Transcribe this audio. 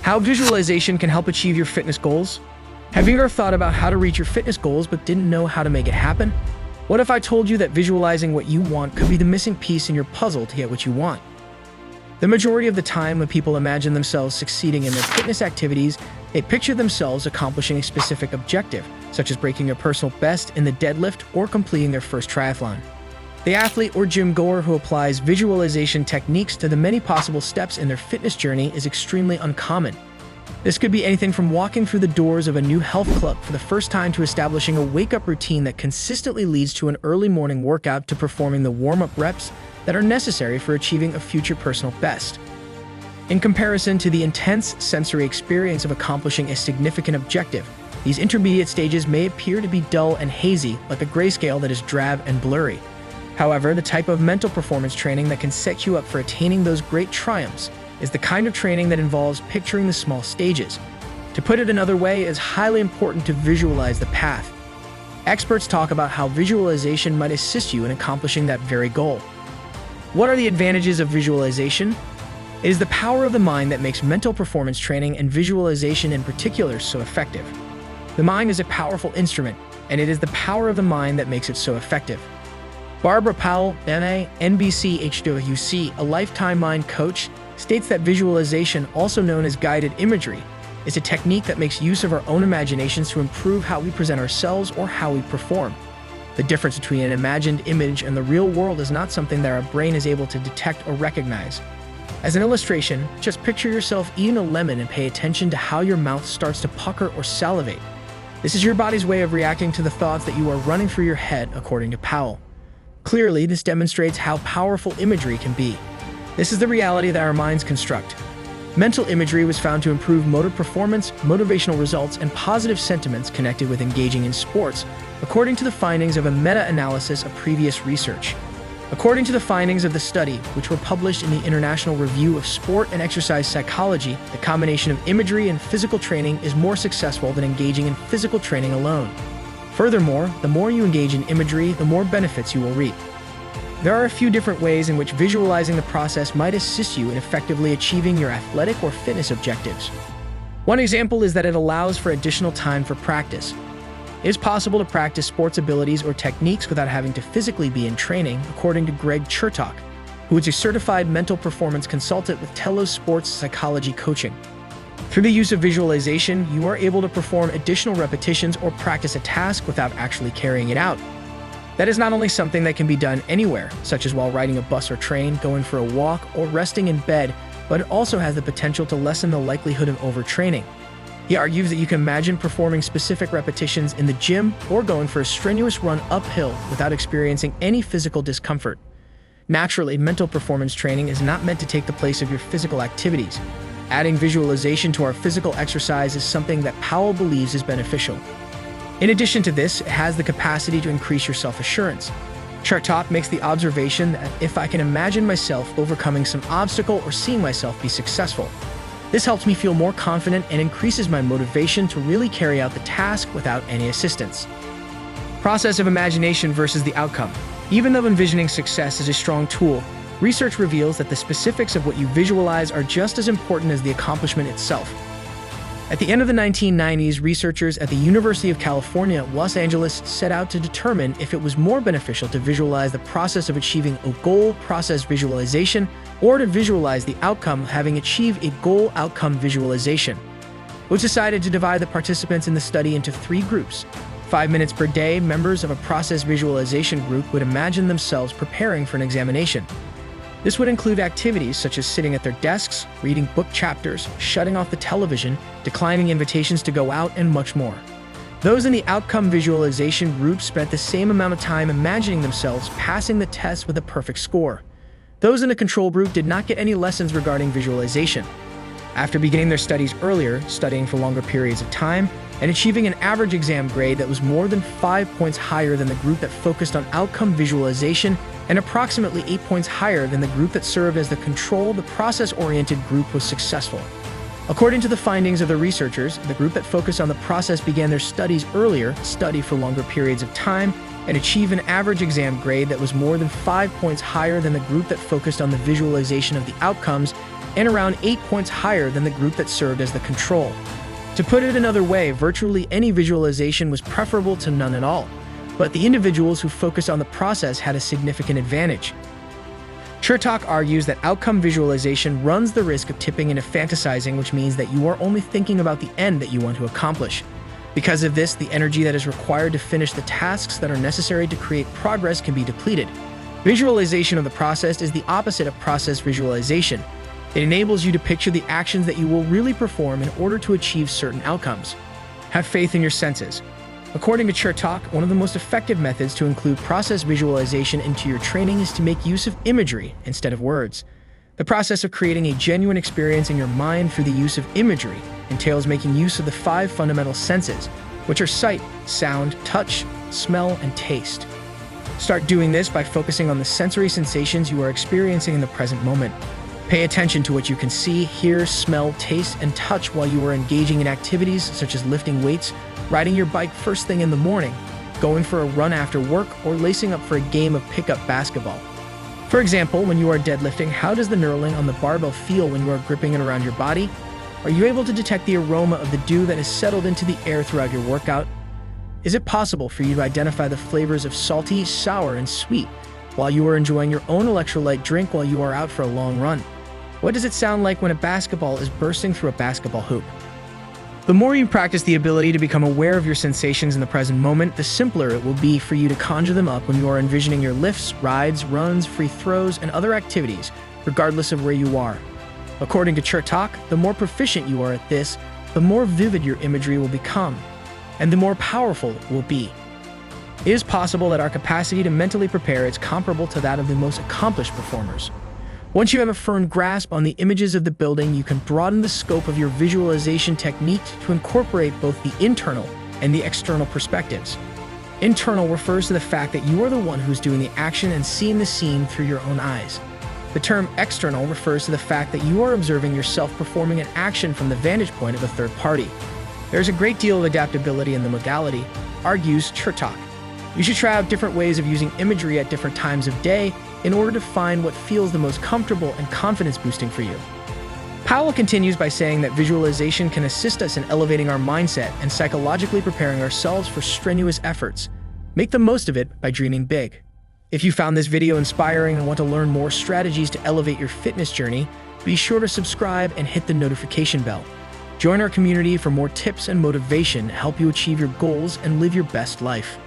How visualization can help achieve your fitness goals? Have you ever thought about how to reach your fitness goals but didn't know how to make it happen? What if I told you that visualizing what you want could be the missing piece in your puzzle to get what you want? The majority of the time when people imagine themselves succeeding in their fitness activities, they picture themselves accomplishing a specific objective, such as breaking a personal best in the deadlift or completing their first triathlon. The athlete or gym goer who applies visualization techniques to the many possible steps in their fitness journey is extremely uncommon. This could be anything from walking through the doors of a new health club for the first time to establishing a wake-up routine that consistently leads to an early morning workout to performing the warm-up reps that are necessary for achieving a future personal best. In comparison to the intense sensory experience of accomplishing a significant objective, these intermediate stages may appear to be dull and hazy, like a grayscale that is drab and blurry. However, the type of mental performance training that can set you up for attaining those great triumphs is the kind of training that involves picturing the small stages. To put it another way, it is highly important to visualize the path. Experts talk about how visualization might assist you in accomplishing that very goal. What are the advantages of visualization? It is the power of the mind that makes mental performance training and visualization in particular so effective. The mind is a powerful instrument, and it is the power of the mind that makes it so effective. Barbara Powell, MA, NBC HWC, a lifetime mind coach, states that visualization, also known as guided imagery, is a technique that makes use of our own imaginations to improve how we present ourselves or how we perform. The difference between an imagined image and the real world is not something that our brain is able to detect or recognize. As an illustration, just picture yourself eating a lemon and pay attention to how your mouth starts to pucker or salivate. This is your body's way of reacting to the thoughts that you are running through your head, according to Powell. Clearly, this demonstrates how powerful imagery can be. This is the reality that our minds construct. Mental imagery was found to improve motor performance, motivational results, and positive sentiments connected with engaging in sports, according to the findings of a meta-analysis of previous research. According to the findings of the study, which were published in the International Review of Sport and Exercise Psychology, the combination of imagery and physical training is more successful than engaging in physical training alone. Furthermore, the more you engage in imagery, the more benefits you will reap. There are a few different ways in which visualizing the process might assist you in effectively achieving your athletic or fitness objectives. One example is that it allows for additional time for practice. It is possible to practice sports abilities or techniques without having to physically be in training, according to Greg Chertok, who is a certified mental performance consultant with Telos Sports Psychology Coaching. Through the use of visualization, you are able to perform additional repetitions or practice a task without actually carrying it out. That is not only something that can be done anywhere, such as while riding a bus or train, going for a walk, or resting in bed, but it also has the potential to lessen the likelihood of overtraining. He argues that you can imagine performing specific repetitions in the gym or going for a strenuous run uphill without experiencing any physical discomfort. Naturally, mental performance training is not meant to take the place of your physical activities. Adding visualization to our physical exercise is something that Powell believes is beneficial. In addition to this, it has the capacity to increase your self-assurance. Chertok makes the observation that if I can imagine myself overcoming some obstacle or seeing myself be successful, this helps me feel more confident and increases my motivation to really carry out the task without any assistance. Process of imagination versus the outcome. Even though envisioning success is a strong tool, research reveals that the specifics of what you visualize are just as important as the accomplishment itself. At the end of the 1990s, researchers at the University of California, Los Angeles set out to determine if it was more beneficial to visualize the process of achieving a goal process visualization or to visualize the outcome having achieved a goal outcome visualization. It was decided to divide the participants in the study into 3 groups. 5 minutes per day, members of a process visualization group would imagine themselves preparing for an examination. This would include activities such as sitting at their desks, reading book chapters, shutting off the television, declining invitations to go out, and much more. Those in the outcome visualization group spent the same amount of time imagining themselves passing the test with a perfect score. Those in the control group did not get any lessons regarding visualization. After beginning their studies earlier, studying for longer periods of time, and achieving an average exam grade that was more than 5 points higher than the group that focused on outcome visualization and approximately 8 points higher than the group that served as the control, the process-oriented group was successful. According to the findings of the researchers, the group that focused on the process began their studies earlier, studied for longer periods of time, and achieved an average exam grade that was more than 5 points higher than the group that focused on the visualization of the outcomes and around 8 points higher than the group that served as the control. To put it another way, virtually any visualization was preferable to none at all, but the individuals who focused on the process had a significant advantage. Chertok argues that outcome visualization runs the risk of tipping into fantasizing, which means that you are only thinking about the end that you want to accomplish. Because of this, the energy that is required to finish the tasks that are necessary to create progress can be depleted. Visualization of the process is the opposite of process visualization. It enables you to picture the actions that you will really perform in order to achieve certain outcomes. Have faith in your senses. According to Chertok, one of the most effective methods to include process visualization into your training is to make use of imagery instead of words. The process of creating a genuine experience in your mind through the use of imagery entails making use of the 5 fundamental senses, which are sight, sound, touch, smell, and taste. Start doing this by focusing on the sensory sensations you are experiencing in the present moment. Pay attention to what you can see, hear, smell, taste, and touch while you are engaging in activities such as lifting weights, riding your bike first thing in the morning, going for a run after work, or lacing up for a game of pickup basketball. For example, when you are deadlifting, how does the knurling on the barbell feel when you are gripping it around your body? Are you able to detect the aroma of the dew that has settled into the air throughout your workout? Is it possible for you to identify the flavors of salty, sour, and sweet while you are enjoying your own electrolyte drink while you are out for a long run? What does it sound like when a basketball is bursting through a basketball hoop? The more you practice the ability to become aware of your sensations in the present moment, the simpler it will be for you to conjure them up when you are envisioning your lifts, rides, runs, free throws, and other activities, regardless of where you are. According to Chertok, the more proficient you are at this, the more vivid your imagery will become, and the more powerful it will be. It is possible that our capacity to mentally prepare is comparable to that of the most accomplished performers. Once you have a firm grasp on the images of the building, you can broaden the scope of your visualization technique to incorporate both the internal and the external perspectives. Internal refers to the fact that you are the one who's doing the action and seeing the scene through your own eyes. The term external refers to the fact that you are observing yourself performing an action from the vantage point of a third party. There's a great deal of adaptability in the modality, argues Chertok. You should try out different ways of using imagery at different times of day in order to find what feels the most comfortable and confidence-boosting for you. Powell continues by saying that visualization can assist us in elevating our mindset and psychologically preparing ourselves for strenuous efforts. Make the most of it by dreaming big. If you found this video inspiring and want to learn more strategies to elevate your fitness journey, be sure to subscribe and hit the notification bell. Join our community for more tips and motivation to help you achieve your goals and live your best life.